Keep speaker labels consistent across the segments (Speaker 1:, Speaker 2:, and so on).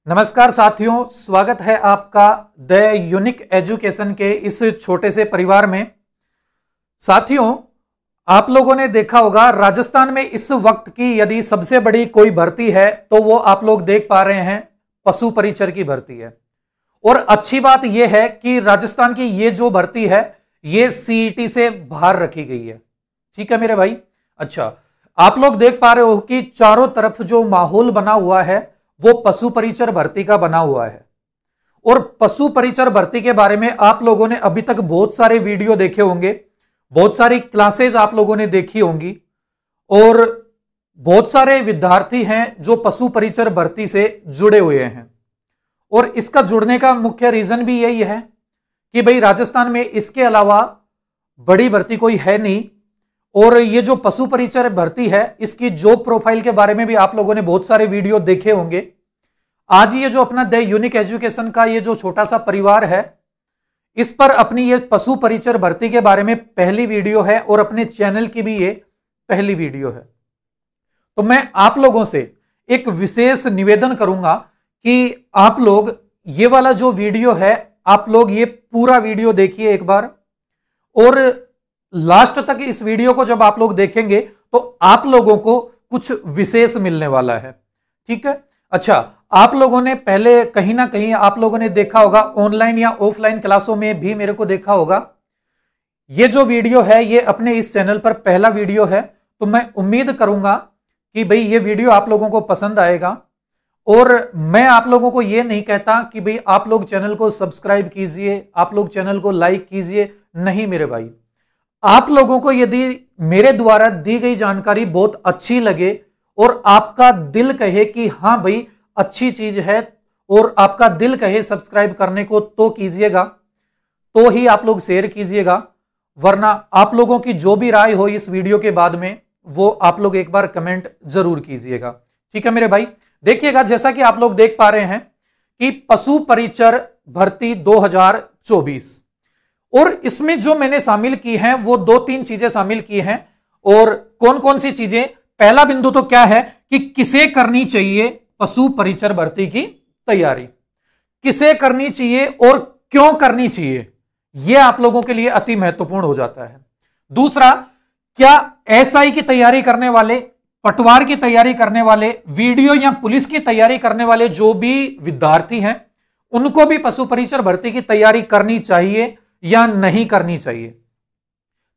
Speaker 1: नमस्कार साथियों, स्वागत है आपका द यूनिक एजुकेशन के इस छोटे से परिवार में। साथियों, आप लोगों ने देखा होगा राजस्थान में इस वक्त की यदि सबसे बड़ी कोई भर्ती है तो वो आप लोग देख पा रहे हैं पशु परिचर की भर्ती है। और अच्छी बात यह है कि राजस्थान की ये जो भर्ती है ये सीईटी से बाहर रखी गई है। ठीक है मेरे भाई। अच्छा, आप लोग देख पा रहे हो कि चारों तरफ जो माहौल बना हुआ है वो पशु परिचर भर्ती का बना हुआ है। और पशु परिचर भर्ती के बारे में आप लोगों ने अभी तक बहुत सारे वीडियो देखे होंगे, बहुत सारी क्लासेस आप लोगों ने देखी होंगी और बहुत सारे विद्यार्थी हैं जो पशु परिचर भर्ती से जुड़े हुए हैं। और इसका जुड़ने का मुख्य रीजन भी यही है कि भाई राजस्थान में इसके अलावा बड़ी भर्ती कोई है नहीं। और ये जो पशु परिचर भर्ती है इसकी जॉब प्रोफाइल के बारे में भी आप लोगों ने बहुत सारे वीडियो देखे होंगे। आज ये जो अपना द यूनिक एजुकेशन का ये जो छोटा सा परिवार है इस पर अपनी ये पशु परिचर भर्ती के बारे में पहली वीडियो है और अपने चैनल की भी ये पहली वीडियो है। तो मैं आप लोगों से एक विशेष निवेदन करूंगा कि आप लोग ये वाला जो वीडियो है आप लोग ये पूरा वीडियो देखिए एक बार, और लास्ट तक इस वीडियो को जब आप लोग देखेंगे तो आप लोगों को कुछ विशेष मिलने वाला है। ठीक है। अच्छा, आप लोगों ने पहले कहीं ना कहीं आप लोगों ने देखा होगा ऑनलाइन या ऑफलाइन क्लासों में भी मेरे को देखा होगा। ये जो वीडियो है ये अपने इस चैनल पर पहला वीडियो है, तो मैं उम्मीद करूंगा कि भाई ये वीडियो आप लोगों को पसंद आएगा। और मैं आप लोगों को ये नहीं कहता कि भाई आप लोग चैनल को सब्सक्राइब कीजिए, आप लोग चैनल को लाइक कीजिए, नहीं मेरे भाई। आप लोगों को यदि मेरे द्वारा दी गई जानकारी बहुत अच्छी लगे और आपका दिल कहे कि हां भाई अच्छी चीज है और आपका दिल कहे सब्सक्राइब करने को तो कीजिएगा, तो ही आप लोग शेयर कीजिएगा। वरना आप लोगों की जो भी राय हो इस वीडियो के बाद में वो आप लोग एक बार कमेंट जरूर कीजिएगा। ठीक है मेरे भाई। देखिएगा, जैसा कि आप लोग देख पा रहे हैं कि पशु परिचर भर्ती 2024 और इसमें जो मैंने शामिल की हैं वो 2-3 चीजें शामिल की हैं। और कौन कौन सी चीजें? पहला बिंदु तो क्या है कि किसे करनी चाहिए पशु परिचर भर्ती की तैयारी, किसे करनी चाहिए और क्यों करनी चाहिए, यह आप लोगों के लिए अति महत्वपूर्ण हो जाता है। दूसरा, क्या एसआई की तैयारी करने वाले, पटवार की तैयारी करने वाले, वीडियो या पुलिस की तैयारी करने वाले जो भी विद्यार्थी हैं उनको भी पशु परिचर भर्ती की तैयारी करनी चाहिए या नहीं करनी चाहिए।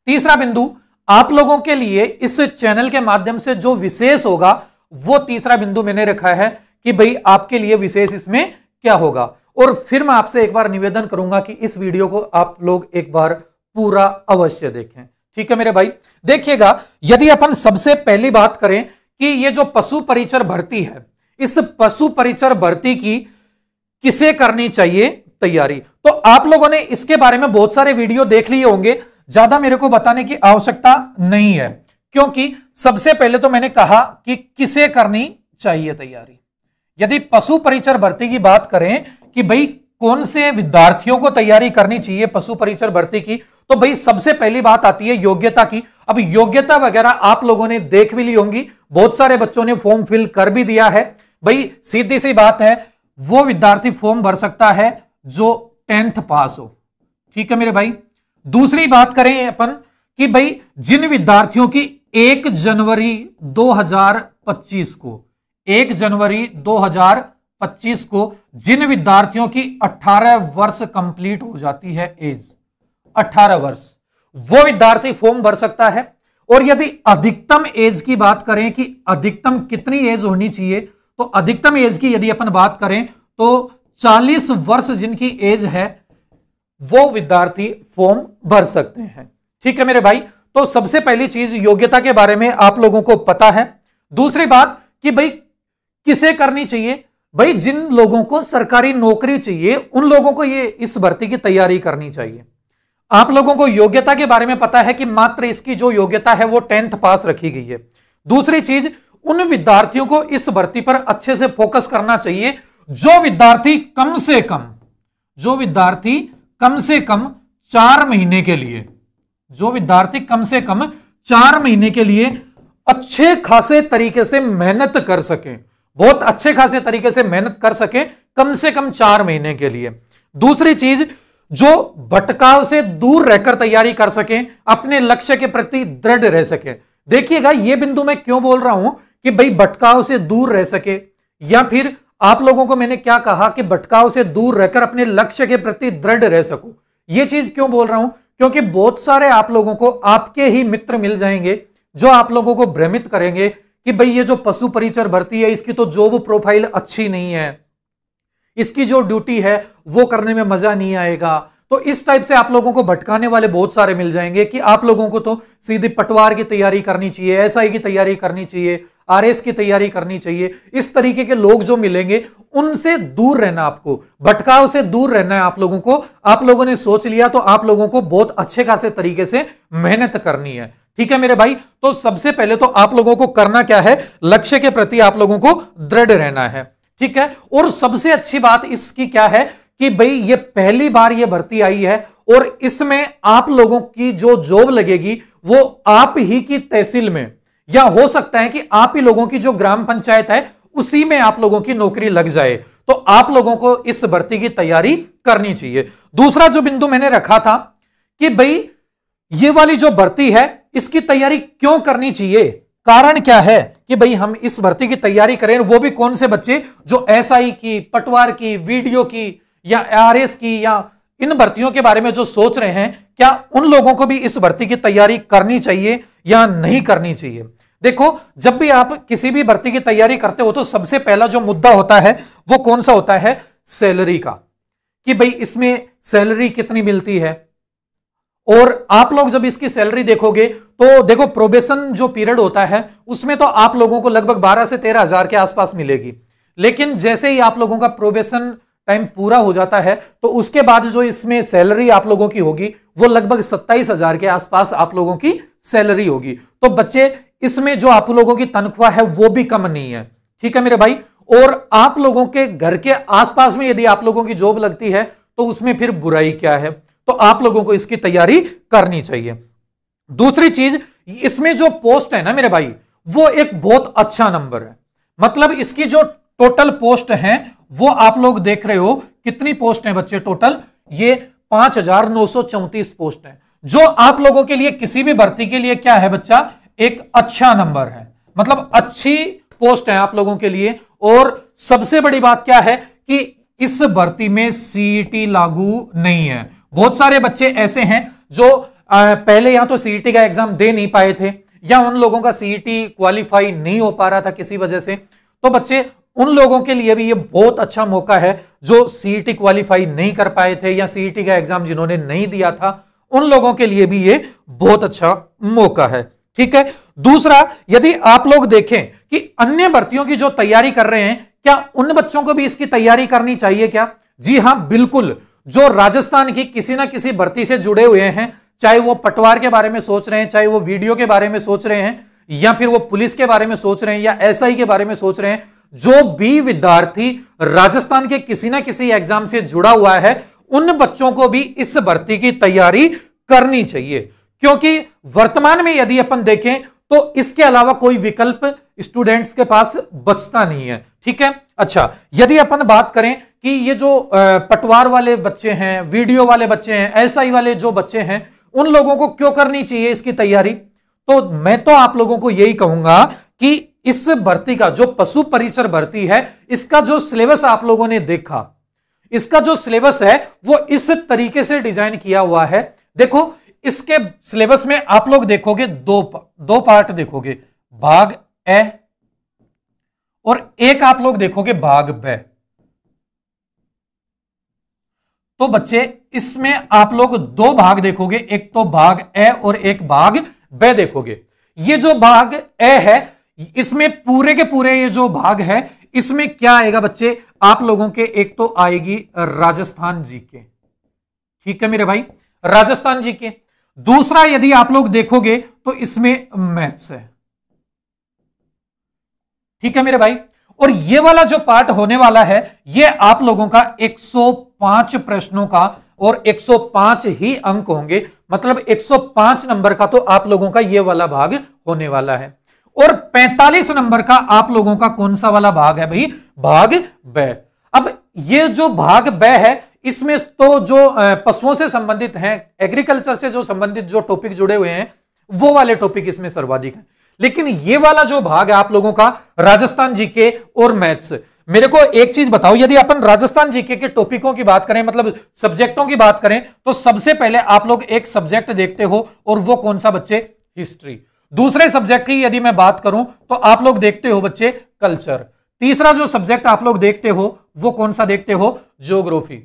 Speaker 1: तीसरा बिंदु, आप लोगों के लिए इस चैनल के माध्यम से जो विशेष होगा वो तीसरा बिंदु मैंने रखा है कि भाई आपके लिए विशेष इसमें क्या होगा। और फिर मैं आपसे एक बार निवेदन करूंगा कि इस वीडियो को आप लोग एक बार पूरा अवश्य देखें। ठीक है मेरे भाई। देखिएगा, यदि अपन सबसे पहली बात करें कि ये जो पशु परिचर भर्ती है, इस पशु परिचर भर्ती की किसे करनी चाहिए तैयारी, तो आप लोगों ने इसके बारे में बहुत सारे वीडियो देख लिए होंगे, ज्यादा मेरे को बताने की आवश्यकता नहीं है। क्योंकि सबसे पहले तो मैंने कहा कि किसे करनी चाहिए तैयारी। यदि पशु परिचर भर्ती की बात करें कि भाई कौन से विद्यार्थियों को तैयारी करनी चाहिए पशु परिचर भर्ती की, तो भाई सबसे पहली बात आती है योग्यता की। अब योग्यता वगैरह आप लोगों ने देख भी ली होंगी, बहुत सारे बच्चों ने फॉर्म फिल कर भी दिया है। भाई सीधी सी बात है, वो विद्यार्थी फॉर्म भर सकता है जो 10th पास हो। ठीक है मेरे भाई। दूसरी बात करें अपन कि भाई जिन विद्यार्थियों की 1 जनवरी 2025 को 1 जनवरी 2025 को जिन विद्यार्थियों की 18 वर्ष कंप्लीट हो जाती है, एज 18 वर्ष, वो विद्यार्थी फॉर्म भर सकता है। और यदि अधिकतम एज की बात करें कि अधिकतम कितनी एज होनी चाहिए, तो अधिकतम एज की यदि अपन बात करें तो 40 वर्ष जिनकी एज है वो विद्यार्थी फॉर्म भर सकते हैं। ठीक है मेरे भाई। तो सबसे पहली चीज योग्यता के बारे में आप लोगों को पता है। दूसरी बात कि भाई किसे करनी चाहिए, भाई जिन लोगों को सरकारी नौकरी चाहिए उन लोगों को ये इस भर्ती की तैयारी करनी चाहिए। आप लोगों को योग्यता के बारे में पता है कि मात्र इसकी जो योग्यता है वो 10th पास रखी गई है। दूसरी चीज, उन विद्यार्थियों को इस भर्ती पर अच्छे से फोकस करना चाहिए जो विद्यार्थी कम से कम 4 महीने के लिए, जो विद्यार्थी कम से कम 4 महीने के लिए अच्छे खासे तरीके से मेहनत कर सकें, बहुत अच्छे खासे तरीके से मेहनत कर सके, कम से कम 4 महीने के लिए। दूसरी चीज, जो भटकाव से दूर रहकर तैयारी कर सके, अपने लक्ष्य के प्रति दृढ़ रह सके। देखिएगा यह बिंदु मैं क्यों बोल रहा हूं कि भाई भटकाव से दूर रह सके, या फिर आप लोगों को मैंने क्या कहा कि भटकाव से दूर रहकर अपने लक्ष्य के प्रति दृढ़ रह सको। यह चीज क्यों बोल रहा हूं, क्योंकि बहुत सारे आप लोगों को आपके ही मित्र मिल जाएंगे जो आप लोगों को भ्रमित करेंगे कि भाई ये जो पशु परिचर भर्ती है इसकी तो जॉब प्रोफाइल अच्छी नहीं है, इसकी जो ड्यूटी है वो करने में मजा नहीं आएगा। तो इस टाइप से आप लोगों को भटकाने वाले बहुत सारे मिल जाएंगे कि आप लोगों को तो सीधी पटवार की तैयारी करनी चाहिए, एसआई की तैयारी करनी चाहिए, आरएस की तैयारी करनी चाहिए। इस तरीके के लोग जो मिलेंगे उनसे दूर रहना, आपको भटकाव से दूर रहना है आप लोगों को। आप लोगों ने सोच लिया तो आप लोगों को बहुत अच्छे खासे तरीके से मेहनत करनी है। ठीक है मेरे भाई, तो सबसे पहले तो आप लोगों को करना क्या है, लक्ष्य के प्रति आप लोगों को दृढ़ रहना है। ठीक है, और सबसे अच्छी बात इसकी क्या है कि भाई ये पहली बार ये भर्ती आई है और इसमें आप लोगों की जो जॉब लगेगी वो आप ही की तहसील में, या हो सकता है कि आप ही लोगों की जो ग्राम पंचायत है उसी में आप लोगों की नौकरी लग जाए। तो आप लोगों को इस भर्ती की तैयारी करनी चाहिए। दूसरा जो बिंदु मैंने रखा था कि भाई ये वाली जो भर्ती है इसकी तैयारी क्यों करनी चाहिए, कारण क्या है कि भाई हम इस भर्ती की तैयारी करें, वो भी कौन से बच्चे जो एसआई की, पटवार की, वीडियो की या आरएस की या इन भर्तियों के बारे में जो सोच रहे हैं, क्या उन लोगों को भी इस भर्ती की तैयारी करनी चाहिए या नहीं करनी चाहिए। देखो, जब भी आप किसी भी भर्ती की तैयारी करते हो तो सबसे पहला जो मुद्दा होता है वो कौन सा होता है, सैलरी का, कि भाई इसमें सैलरी कितनी मिलती है। और आप लोग जब इसकी सैलरी देखोगे तो देखो प्रोबेशन जो पीरियड होता है उसमें तो आप लोगों को लगभग 12 से 13 हजार के आसपास मिलेगी, लेकिन जैसे ही आप लोगों का प्रोबेशन टाइम पूरा हो जाता है तो उसके बाद जो इसमें सैलरी आप लोगों की होगी वो लगभग 27 हजार के आसपास आप लोगों की सैलरी होगी। तो बच्चे इसमें जो आप लोगों की तनख्वाह है वो भी कम नहीं है। ठीक है मेरे भाई, और आप लोगों के घर के आसपास में यदि आप लोगों की जॉब लगती है तो उसमें फिर बुराई क्या है। तो आप लोगों को इसकी तैयारी करनी चाहिए। दूसरी चीज, इसमें जो पोस्ट है ना मेरे भाई वो एक बहुत अच्छा नंबर है, मतलब इसकी जो टोटल पोस्ट है वो आप लोग देख रहे हो कितनी पोस्ट है बच्चे, टोटल ये 5934 पोस्ट है, जो आप लोगों के लिए किसी भी भर्ती के लिए क्या है बच्चा, एक अच्छा नंबर है, मतलब अच्छी पोस्ट है आप लोगों के लिए। और सबसे बड़ी बात क्या है कि इस भर्ती में सीईटी लागू नहीं है। बहुत सारे बच्चे ऐसे हैं जो पहले या तो सीईटी का एग्जाम दे नहीं पाए थे या उन लोगों का सीईटी क्वालिफाई नहीं हो पा रहा था किसी वजह से। तो बच्चे उन लोगों के लिए भी ये बहुत अच्छा मौका है जो सीईटी क्वालिफाई नहीं कर पाए थे या सीईटी का एग्जाम जिन्होंने नहीं दिया था, उन लोगों के लिए भी ये बहुत अच्छा मौका है। ठीक है, दूसरा, यदि आप लोग देखें कि अन्य भर्तियों की जो तैयारी कर रहे हैं, क्या उन बच्चों को भी इसकी तैयारी करनी चाहिए क्या? जी हां, बिल्कुल। जो राजस्थान की किसी ना किसी भर्ती से जुड़े हुए हैं, चाहे वो पटवार के बारे में सोच रहे हैं, चाहे वो वीडियो के बारे में सोच रहे हैं, या फिर वो पुलिस के बारे में सोच रहे हैं, या एसआई के बारे में सोच रहे हैं, जो भी विद्यार्थी राजस्थान के किसी ना किसी एग्जाम से जुड़ा हुआ है, उन बच्चों को भी इस भर्ती की तैयारी करनी चाहिए। क्योंकि वर्तमान में यदि अपन देखें तो इसके अलावा कोई विकल्प स्टूडेंट्स के पास बचता नहीं है। ठीक है, अच्छा, यदि अपन बात करें कि ये जो पटवार वाले बच्चे हैं, वीडियो वाले बच्चे हैं, एसआई वाले जो बच्चे हैं, उन लोगों को क्यों करनी चाहिए इसकी तैयारी, तो मैं तो आप लोगों को यही कहूंगा कि इस भर्ती का जो पशु परिचर भर्ती है, इसका जो सिलेबस आप लोगों ने देखा, इसका जो सिलेबस है वो इस तरीके से डिजाइन किया हुआ है। देखो, इसके सिलेबस में आप लोग देखोगे दो पार्ट देखोगे, भाग ए और एक आप लोग देखोगे भाग ब। तो बच्चे इसमें आप लोग दो भाग देखोगे, एक तो भाग ए और एक भाग ब देखोगे। ये जो भाग ए है इसमें पूरे के पूरे ये जो भाग है इसमें क्या आएगा बच्चे, आप लोगों के एक तो आएगी राजस्थान जीके। ठीक है मेरे भाई, राजस्थान जीके। दूसरा यदि आप लोग देखोगे तो इसमें मैथ्स है। ठीक है मेरे भाई, और ये वाला जो पार्ट होने वाला है ये आप लोगों का 105 प्रश्नों का और 105 ही अंक होंगे, मतलब 105 नंबर का तो आप लोगों का ये वाला भाग होने वाला है। और 45 नंबर का आप लोगों का कौन सा वाला भाग है भाई? भाग ब। अब ये जो भाग ब है, इसमें तो जो पशुओं से संबंधित हैं, एग्रीकल्चर से जो संबंधित जो टॉपिक जुड़े हुए हैं, वो वाले टॉपिक इसमें सर्वाधिक हैं। लेकिन ये वाला जो भाग है आप लोगों का राजस्थान जीके और मैथ्स, मेरे को एक चीज बताओ, यदि अपन राजस्थान जीके के टॉपिकों की बात करें, मतलब सब्जेक्टों की बात करें, तो सबसे पहले आप लोग एक सब्जेक्ट देखते हो, और वो कौन सा बच्चे? हिस्ट्री। दूसरे सब्जेक्ट की यदि मैं बात करूं तो आप लोग देखते हो बच्चे कल्चर। तीसरा जो सब्जेक्ट आप लोग देखते हो वो कौन सा देखते हो? ज्योग्राफी।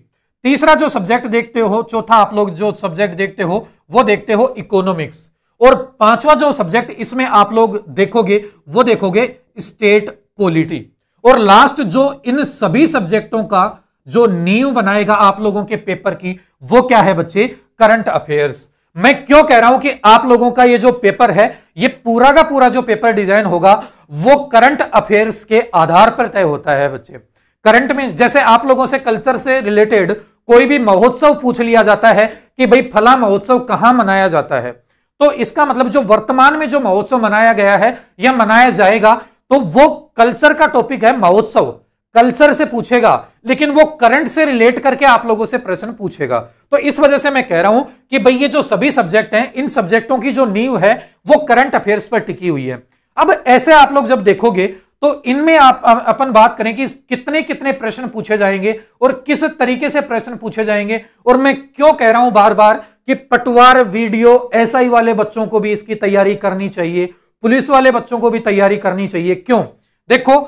Speaker 1: तीसरा जो सब्जेक्ट देखते हो, चौथा आप लोग जो सब्जेक्ट देखते हो वो देखते हो इकोनॉमिक्स। और पांचवा जो सब्जेक्ट इसमें आप लोग देखोगे वो देखोगे स्टेट पॉलिटी। और लास्ट जो इन सभी सब्जेक्टों का जो नींव बनाएगा आप लोगों के पेपर की, वो क्या है बच्चे? Current affairs. मैं क्यों कह रहा हूं कि आप लोगों का ये जो पेपर है, ये पूरा का पूरा जो पेपर डिजाइन होगा वो करंट अफेयर्स के आधार पर तय होता है बच्चे। करंट में जैसे आप लोगों से कल्चर से रिलेटेड कोई भी महोत्सव पूछ लिया जाता है कि भाई फला महोत्सव कहां मनाया जाता है, तो इसका मतलब जो वर्तमान में जो महोत्सव मनाया गया है या मनाया जाएगा, तो वो कल्चर का टॉपिक है, महोत्सव कल्चर से पूछेगा, लेकिन वो करंट से रिलेट करके आप लोगों से प्रश्न पूछेगा। तो इस वजह से मैं कह रहा हूं कि भाई ये जो सभी सब्जेक्ट हैं, इन सब्जेक्टों की जो नींव है वो करंट अफेयर्स पर टिकी हुई है। अब ऐसे आप लोग जब देखोगे तो इनमें आप अपन बात करें कि कितने कितने प्रश्न पूछे जाएंगे और किस तरीके से प्रश्न पूछे जाएंगे। और मैं क्यों कह रहा हूं बार बार कि पटवार, वीडियो, एसआई वाले बच्चों को भी इसकी तैयारी करनी चाहिए, पुलिस वाले बच्चों को भी तैयारी करनी चाहिए। क्यों? देखो,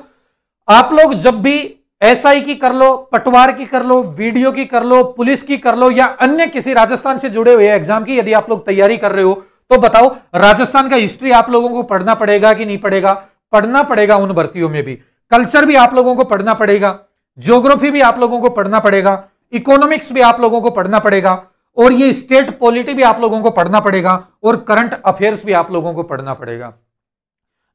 Speaker 1: आप लोग जब भी एसआई की कर लो, पटवार की कर लो, वीडियो की कर लो, पुलिस की कर लो, या अन्य किसी राजस्थान से जुड़े हुए एग्जाम की यदि आप लोग तैयारी कर रहे हो, तो बताओ राजस्थान का हिस्ट्री आप लोगों को पढ़ना पड़ेगा कि नहीं पड़ेगा? पढ़ना पड़ेगा। उन भर्तियों में भी कल्चर भी आप लोगों को पढ़ना पड़ेगा, ज्योग्राफी भी आप लोगों को पढ़ना पड़ेगा, इकोनॉमिक्स भी आप लोगों को पढ़ना पड़ेगा, और ये स्टेट पॉलिटी भी आप लोगों को पढ़ना पड़ेगा, और करंट अफेयर्स भी आप लोगों को पढ़ना पड़ेगा।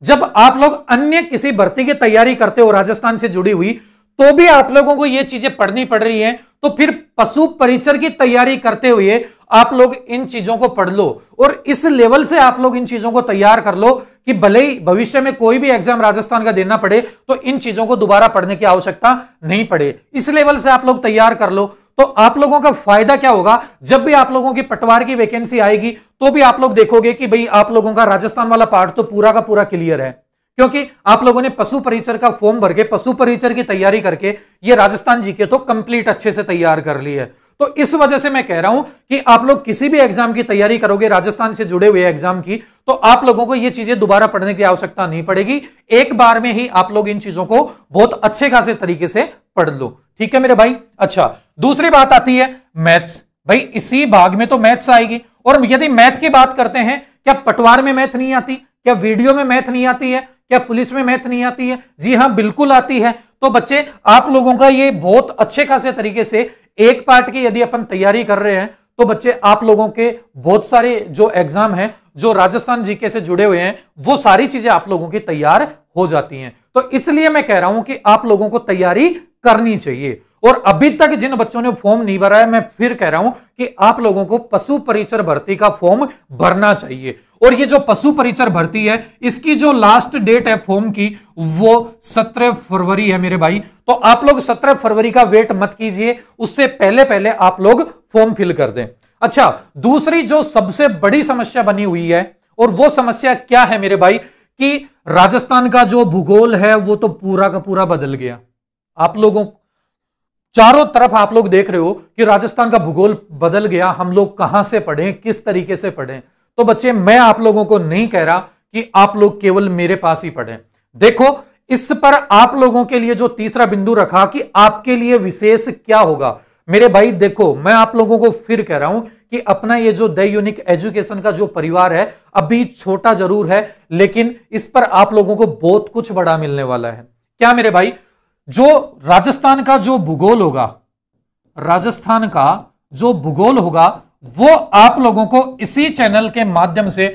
Speaker 1: जब आप लोग अन्य किसी भर्ती की तैयारी करते हो राजस्थान से जुड़ी हुई, तो भी आप लोगों को ये चीजें पढ़नी पड़ रही हैं, तो फिर पशु परिचर की तैयारी करते हुए आप लोग इन चीजों को पढ़ लो, और इस लेवल से आप लोग इन चीजों को तैयार कर लो कि भले ही भविष्य में कोई भी एग्जाम राजस्थान का देना पड़े तो इन चीजों को दोबारा पढ़ने की आवश्यकता नहीं पड़े। इस लेवल से आप लोग तैयार कर लो, तो आप लोगों का फायदा क्या होगा? जब भी आप लोगों की पटवार की वैकेंसी आएगी तो भी आप लोग देखोगे कि भाई आप लोगों का राजस्थान वाला पार्ट तो पूरा का पूरा क्लियर है, क्योंकि आप लोगों ने पशु परिचर का फॉर्म भर के पशु परिचर की तैयारी करके ये राजस्थान जीके तो कंप्लीट अच्छे से तैयार कर ली है। तो इस वजह से मैं कह रहा हूं कि आप लोग किसी भी एग्जाम की तैयारी करोगे राजस्थान से जुड़े हुए एग्जाम की, तो आप लोगों को ये चीजें दोबारा पढ़ने की आवश्यकता नहीं पड़ेगी। एक बार में ही आप लोग इन चीजों को बहुत अच्छे खासे तरीके से पढ़ लो। ठीक है मेरे भाई? अच्छा, दूसरी बात आती है मैथ्स। भाई इसी भाग में तो मैथ्स आएगी, और यदि मैथ की बात करते हैं, क्या पटवार में मैथ नहीं आती? क्या वीडियो में मैथ नहीं आती है? क्या पुलिस में मैथ नहीं आती है? जी हां, बिल्कुल आती है। तो बच्चे आप लोगों का ये बहुत अच्छे खासे तरीके से एक पार्ट की यदि अपन तैयारी कर रहे हैं, तो बच्चे आप लोगों के बहुत सारे जो एग्जाम हैं जो राजस्थान जीके से जुड़े हुए हैं, वो सारी चीजें आप लोगों की तैयार हो जाती हैं। तो इसलिए मैं कह रहा हूं कि आप लोगों को तैयारी करनी चाहिए। और अभी तक जिन बच्चों ने फॉर्म नहीं भरा है, मैं फिर कह रहा हूं कि आप लोगों को पशु परिचर भर्ती का फॉर्म भरना चाहिए। और ये जो पशु परिचर भर्ती है, इसकी जो लास्ट डेट है फॉर्म की, वो 17 फरवरी है मेरे भाई। तो आप लोग 17 फरवरी का वेट मत कीजिए, उससे पहले पहले आप लोग फॉर्म फिल कर दें। अच्छा, दूसरी जो सबसे बड़ी समस्या बनी हुई है, और वो समस्या क्या है मेरे भाई, कि राजस्थान का जो भूगोल है वो तो पूरा का पूरा बदल गया। आप लोगों चारों तरफ आप लोग देख रहे हो कि राजस्थान का भूगोल बदल गया। हम लोग कहां से पढ़ें, किस तरीके से पढ़ें? तो बच्चे, मैं आप लोगों को नहीं कह रहा कि आप लोग केवल मेरे पास ही पढ़ें। देखो, इस पर आप लोगों के लिए जो तीसरा बिंदु रखा कि आपके लिए विशेष क्या होगा, मेरे भाई देखो, मैं आप लोगों को फिर कह रहा हूं कि अपना ये जो द यूनिक एजुकेशन का जो परिवार है, अभी छोटा जरूर है, लेकिन इस पर आप लोगों को बहुत कुछ बड़ा मिलने वाला है। क्या मेरे भाई? जो राजस्थान का जो भूगोल होगा, राजस्थान का जो भूगोल होगा, वो आप लोगों को इसी चैनल के माध्यम से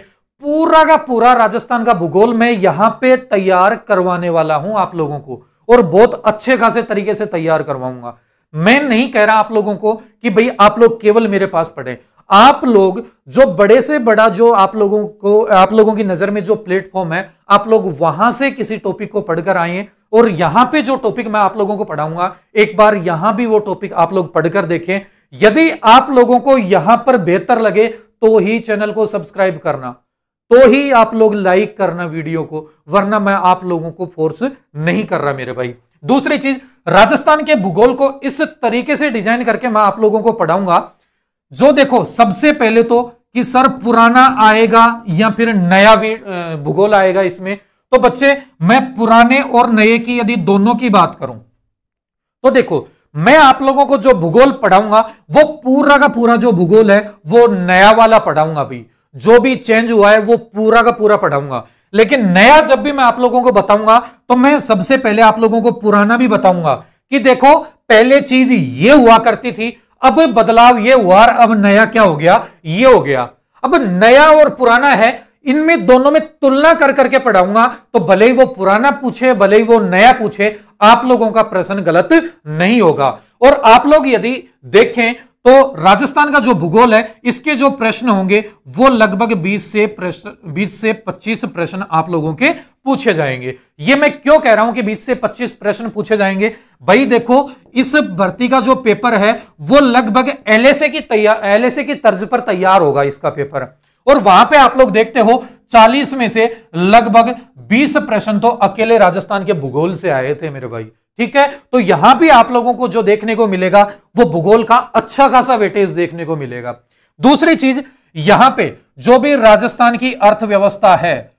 Speaker 1: पूरा का पूरा राजस्थान का भूगोल मैं यहां पे तैयार करवाने वाला हूं आप लोगों को, और बहुत अच्छे खासे तरीके से तैयार करवाऊंगा। मैं नहीं कह रहा आप लोगों को कि भाई आप लोग केवल मेरे पास पढ़ें। आप लोग जो बड़े से बड़ा जो आप लोगों की नजर में जो प्लेटफॉर्म है, आप लोग वहां से किसी टॉपिक को पढ़कर आए और यहां पे जो टॉपिक मैं आप लोगों को पढ़ाऊंगा एक बार यहां भी वो टॉपिक आप लोग पढ़कर देखें। यदि आप लोगों को यहां पर बेहतर लगे तो ही चैनल को सब्सक्राइब करना, तो ही आप लोग लाइक करना वीडियो को, वरना मैं आप लोगों को फोर्स नहीं कर रहा मेरे भाई। दूसरी चीज, राजस्थान के भूगोल को इस तरीके से डिजाइन करके मैं आप लोगों को पढ़ाऊंगा जो देखो सबसे पहले तो कि सर पुराना आएगा या फिर नया भूगोल आएगा इसमें। तो बच्चे मैं पुराने और नए की यदि दोनों की बात करूं तो देखो मैं आप लोगों को जो भूगोल पढ़ाऊंगा वो पूरा का पूरा जो भूगोल है वो नया वाला पढ़ाऊंगा भी, जो भी चेंज हुआ है वो पूरा का पूरा पढ़ाऊंगा। लेकिन नया जब भी मैं आप लोगों को बताऊंगा तो मैं सबसे पहले आप लोगों को पुराना भी बताऊंगा कि देखो पहले चीज ये हुआ करती थी, अब बदलाव ये हुआ, अब नया क्या हो गया, ये हो गया। अब नया और पुराना है, इनमें दोनों में तुलना कर करके पढ़ाऊंगा, तो भले ही वो पुराना पूछे भले ही वो नया पूछे, आप लोगों का प्रश्न गलत नहीं होगा। और आप लोग यदि देखें तो राजस्थान का जो भूगोल है इसके जो प्रश्न होंगे वो लगभग 20 से 25 प्रश्न आप लोगों के पूछे जाएंगे। ये मैं क्यों कह रहा हूं कि 20 से 25 प्रश्न पूछे जाएंगे? भाई देखो इस भर्ती का जो पेपर है वो लगभग एलएसए की तर्ज पर तैयार होगा इसका पेपर, और वहां पे आप लोग देखते हो 40 में से लगभग 20 प्रश्न तो अकेले राजस्थान के भूगोल से आए थे मेरे भाई। ठीक है, तो यहां भी आप लोगों को जो देखने को मिलेगा वो भूगोल का अच्छा खासा वेटेज देखने को मिलेगा। दूसरी चीज, यहां पे जो भी राजस्थान की अर्थव्यवस्था है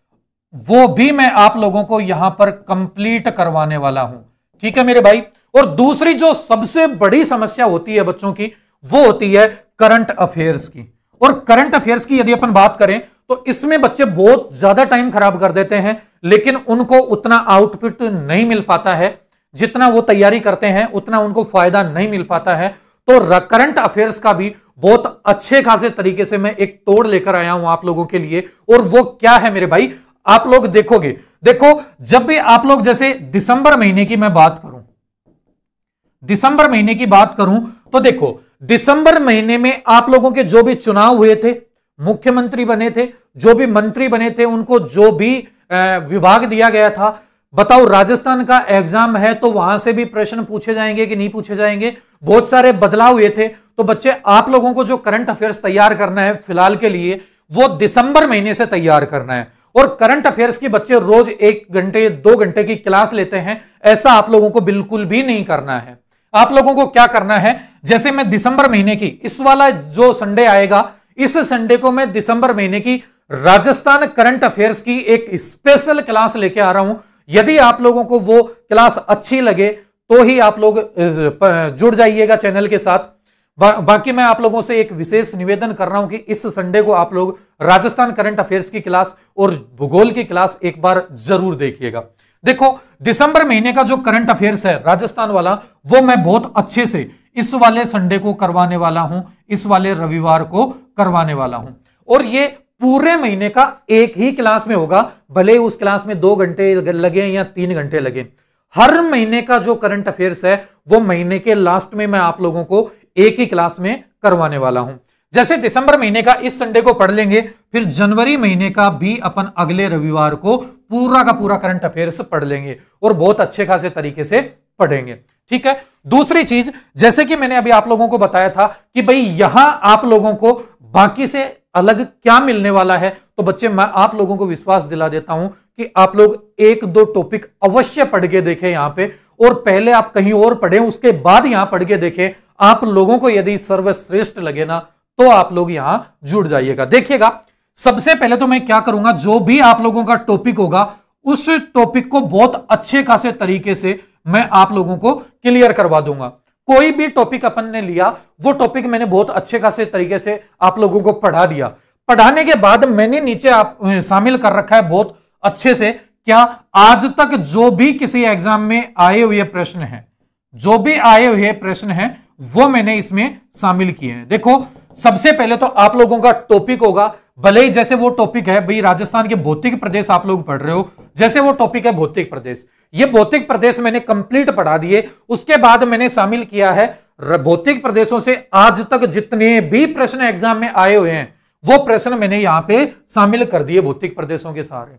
Speaker 1: वो भी मैं आप लोगों को यहां पर कंप्लीट करवाने वाला हूं। ठीक है मेरे भाई। और दूसरी जो सबसे बड़ी समस्या होती है बच्चों की वो होती है करंट अफेयर्स की। और करंट अफेयर्स की यदि अपन बात करें तो इसमें बच्चे बहुत ज्यादा टाइम खराब कर देते हैं, लेकिन उनको उतना आउटपुट नहीं मिल पाता है, जितना वो तैयारी करते हैं उतना उनको फायदा नहीं मिल पाता है। तो करंट अफेयर्स का भी बहुत अच्छे खासे तरीके से मैं एक तोड़ लेकर आया हूं आप लोगों के लिए। और वो क्या है मेरे भाई, आप लोग देखोगे, देखो जब भी आप लोग जैसे दिसंबर महीने की मैं बात करूं, दिसंबर महीने की बात करूं तो देखो दिसंबर महीने में आप लोगों के जो भी चुनाव हुए थे, मुख्यमंत्री बने थे, जो भी मंत्री बने थे, उनको जो भी विभाग दिया गया था, बताओ राजस्थान का एग्जाम है तो वहां से भी प्रश्न पूछे जाएंगे कि नहीं पूछे जाएंगे? बहुत सारे बदलाव हुए थे। तो बच्चे आप लोगों को जो करंट अफेयर्स तैयार करना है फिलहाल के लिए वो दिसंबर महीने से तैयार करना है। और करंट अफेयर्स की बच्चे रोज 1 घंटे 2 घंटे की क्लास लेते हैं, ऐसा आप लोगों को बिल्कुल भी नहीं करना है। आप लोगों को क्या करना है, जैसे मैं दिसंबर महीने की इस वाला जो संडे आएगा, इस संडे को मैं दिसंबर महीने की राजस्थान करंट अफेयर्स की एक स्पेशल क्लास लेके आ रहा हूं। यदि आप लोगों को वो क्लास अच्छी लगे तो ही आप लोग जुड़ जाइएगा चैनल के साथ। बाकी मैं आप लोगों से एक विशेष निवेदन कर रहा हूं कि इस संडे को आप लोग राजस्थान करंट अफेयर्स की क्लास और भूगोल की क्लास एक बार जरूर देखिएगा। देखो दिसंबर महीने का जो करंट अफेयर्स है राजस्थान वाला वो मैं बहुत अच्छे से इस वाले संडे को करवाने वाला हूं, इस वाले रविवार को करवाने वाला हूं। और ये पूरे महीने का एक ही क्लास में होगा, भले उस क्लास में 2 घंटे लगे या 3 घंटे लगे। हर महीने का जो करंट अफेयर्स है वो महीने के लास्ट में मैं आप लोगों को एक ही क्लास में करवाने वाला हूं। जैसे दिसंबर महीने का इस संडे को पढ़ लेंगे, फिर जनवरी महीने का भी अपन अगले रविवार को पूरा का पूरा करंट अफेयर्स पढ़ लेंगे और बहुत अच्छे खासे तरीके से पढ़ेंगे। ठीक है। दूसरी चीज, जैसे कि मैंने अभी आप लोगों को बताया था कि भाई यहां आप लोगों को बाकी से अलग क्या मिलने वाला है, तो बच्चे मैं आप लोगों को विश्वास दिला देता हूं कि आप लोग 1-2 टॉपिक अवश्य पढ़ के देखें यहां पे, और पहले आप कहीं और पढ़ें उसके बाद यहां पढ़ के देखें। आप लोगों को यदि सर्वश्रेष्ठ लगे ना तो आप लोग यहां जुड़ जाइएगा। देखिएगा सबसे पहले तो मैं क्या करूंगा, जो भी आप लोगों का टॉपिक होगा उस टॉपिक को बहुत अच्छे खासे तरीके से मैं आप लोगों को क्लियर करवा दूंगा। कोई भी टॉपिक अपन ने लिया वो टॉपिक मैंने बहुत अच्छे खासे तरीके से आप लोगों को पढ़ा दिया। पढ़ाने के बाद मैंने नीचे आप शामिल कर रखा है बहुत अच्छे से, क्या आज तक जो भी किसी एग्जाम में आए हुए प्रश्न हैं, जो भी आए हुए प्रश्न हैं वो मैंने इसमें शामिल किए हैं। देखो सबसे पहले तो आप लोगों का टॉपिक होगा, भले ही जैसे वो टॉपिक है भाई राजस्थान के भौतिक प्रदेश आप लोग पढ़ रहे हो, जैसे वो टॉपिक है भौतिक प्रदेश, ये भौतिक प्रदेश मैंने कंप्लीट पढ़ा दिए। उसके बाद मैंने शामिल किया है भौतिक प्रदेशों से आज तक जितने भी प्रश्न एग्जाम में आए हुए हैं वो प्रश्न मैंने यहां पे शामिल कर दिए भौतिक प्रदेशों के सारे।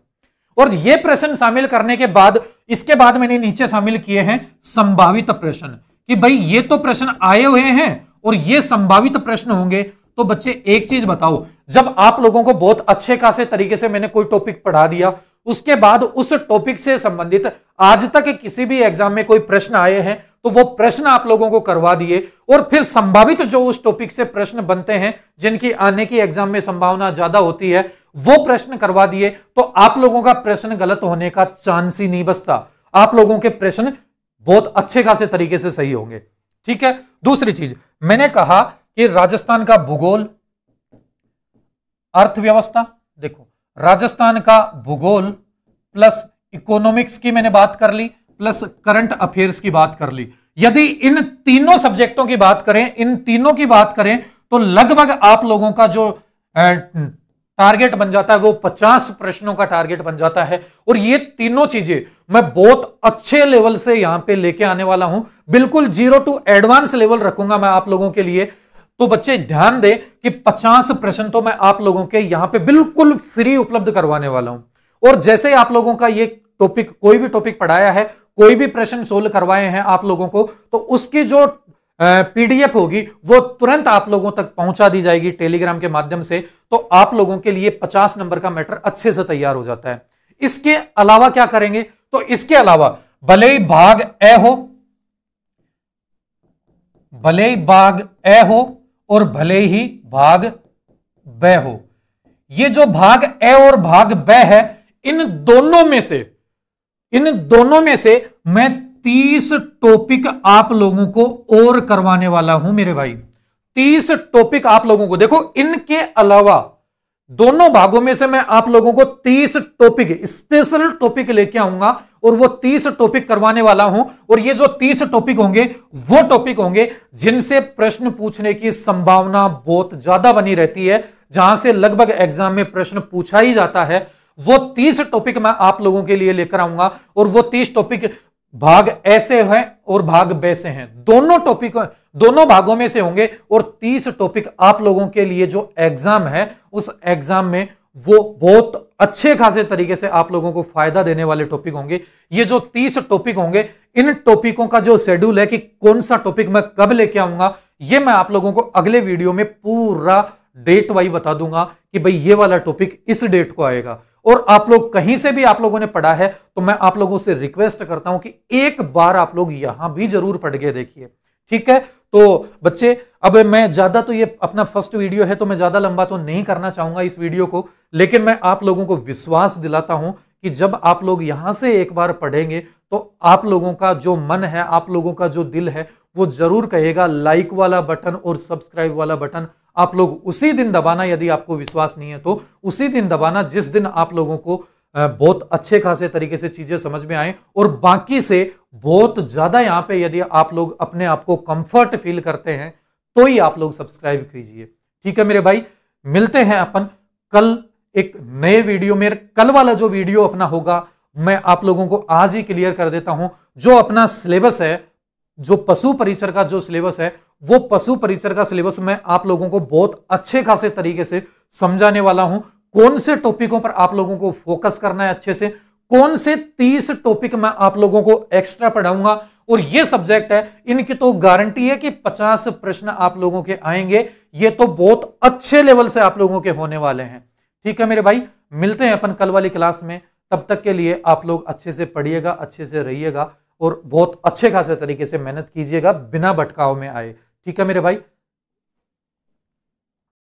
Speaker 1: और ये प्रश्न शामिल करने के बाद इसके बाद मैंने नीचे शामिल किए हैं संभावित प्रश्न, कि भाई ये तो प्रश्न आए हुए हैं और ये संभावित प्रश्न होंगे। तो बच्चे एक चीज बताओ, जब आप लोगों को बहुत अच्छे खासे तरीके से मैंने कोई टॉपिक पढ़ा दिया, उसके बाद उस टॉपिक से संबंधित आज तक किसी भी एग्जाम में कोई प्रश्न आए हैं तो वो प्रश्न आप लोगों को करवा दिए, और फिर संभावित जो उस टॉपिक से प्रश्न बनते हैं जिनकी आने की एग्जाम में संभावना ज्यादा होती है वो प्रश्न करवा दिए, तो आप लोगों का प्रश्न गलत होने का चांस ही नहीं बचता। आप लोगों के प्रश्न बहुत अच्छे खासे तरीके से सही होंगे। ठीक है। दूसरी चीज मैंने कहा कि राजस्थान का भूगोल, अर्थव्यवस्था, देखो राजस्थान का भूगोल प्लस इकोनॉमिक्स की मैंने बात कर ली, प्लस करंट अफेयर्स की बात कर ली। यदि इन तीनों सब्जेक्टों की बात करें, इन तीनों की बात करें, तो लगभग आप लोगों का जो टारगेट बन जाता है वो 50 प्रश्नों का टारगेट बन जाता है। और ये तीनों चीजें मैं बहुत अच्छे लेवल से यहां पे लेके आने वाला हूं, बिल्कुल 0 टू एडवांस लेवल रखूंगा मैं आप लोगों के लिए। तो बच्चे ध्यान दें कि 50 प्रश्न तो मैं आप लोगों के यहां पे बिल्कुल फ्री उपलब्ध करवाने वाला हूं। और जैसे ही आप लोगों का ये टॉपिक, कोई भी टॉपिक पढ़ाया है, कोई भी प्रश्न सोल्व करवाए हैं आप लोगों को, तो उसकी जो पीडीएफ होगी वो तुरंत आप लोगों तक पहुंचा दी जाएगी टेलीग्राम के माध्यम से। तो आप लोगों के लिए 50 नंबर का मैटर अच्छे से तैयार हो जाता है। इसके अलावा क्या करेंगे, तो इसके अलावा भले ही भाग ए हो, भले ही भाग ए हो और भले ही भाग ब हो, ये जो भाग ए और भाग ब है, इन दोनों में से मैं 30 टॉपिक आप लोगों को और करवाने वाला हूं मेरे भाई। 30 टॉपिक आप लोगों को, देखो इनके अलावा दोनों भागों में से मैं आप लोगों को 30 टॉपिक, स्पेशल टॉपिक लेके आऊंगा और वो 30 टॉपिक करवाने वाला हूं। और ये जो 30 टॉपिक होंगे वो टॉपिक होंगे जिनसे प्रश्न पूछने की संभावना बहुत ज्यादा बनी रहती है, जहां से लगभग एग्जाम में प्रश्न पूछा ही जाता है। वो 30 टॉपिक मैं आप लोगों के लिए लेकर आऊंगा और वो 30 टॉपिक भाग ए से है और भाग बे से हैं, दोनों टॉपिक दोनों भागों में से होंगे। और 30 टॉपिक आप लोगों के लिए जो एग्जाम है उस एग्जाम में वो बहुत अच्छे खासे तरीके से आप लोगों को फायदा देने वाले टॉपिक होंगे। ये जो 30 टॉपिक होंगे, इन टॉपिकों का जो शेड्यूल है कि कौन सा टॉपिक मैं कब लेके आऊंगा, ये मैं आप लोगों को अगले वीडियो में पूरा डेट वाइज बता दूंगा कि भाई ये वाला टॉपिक इस डेट को आएगा। और आप लोग कहीं से भी आप लोगों ने पढ़ा है तो मैं आप लोगों से रिक्वेस्ट करता हूं कि एक बार आप लोग यहां भी जरूर पढ़ के देखिए। ठीक है। तो बच्चे अब मैं ज्यादा, तो ये अपना फर्स्ट वीडियो है तो मैं ज्यादा लंबा तो नहीं करना चाहूंगा इस वीडियो को, लेकिन मैं आप लोगों को विश्वास दिलाता हूं कि जब आप लोग यहां से एक बार पढ़ेंगे तो आप लोगों का जो मन है, आप लोगों का जो दिल है, वो जरूर कहेगा लाइक वाला बटन और सब्सक्राइब वाला बटन आप लोग उसी दिन दबाना। यदि आपको विश्वास नहीं है तो उसी दिन दबाना जिस दिन आप लोगों को बहुत अच्छे खासे तरीके से चीजें समझ में आए। और बाकी से बहुत ज्यादा यहां पे यदि आप लोग अपने आप को कंफर्ट फील करते हैं तो ही आप लोग सब्सक्राइब कीजिए। ठीक है मेरे भाई, मिलते हैं अपन कल एक नए वीडियो में। कल वाला जो वीडियो अपना होगा मैं आप लोगों को आज ही क्लियर कर देता हूं। जो अपना सिलेबस है, जो पशु परिचर का जो सिलेबस है, वो पशु परिचर का सिलेबस मैं आप लोगों को बहुत अच्छे खासे तरीके से समझाने वाला हूं। कौन से टॉपिकों पर आप लोगों को फोकस करना है अच्छे से, कौन से 30 टॉपिक मैं आप लोगों को एक्स्ट्रा पढ़ाऊंगा। और ये सब्जेक्ट है, इनकी तो गारंटी है कि 50 प्रश्न आप लोगों के आएंगे। ये तो बहुत अच्छे लेवल से आप लोगों के होने वाले हैं। ठीक है मेरे भाई, मिलते हैं अपन कल वाली क्लास में। तब तक के लिए आप लोग अच्छे से पढ़िएगा, अच्छे से रहिएगा और बहुत अच्छे खासे तरीके से मेहनत कीजिएगा बिना भटकाव में आए। ठीक है मेरे भाई,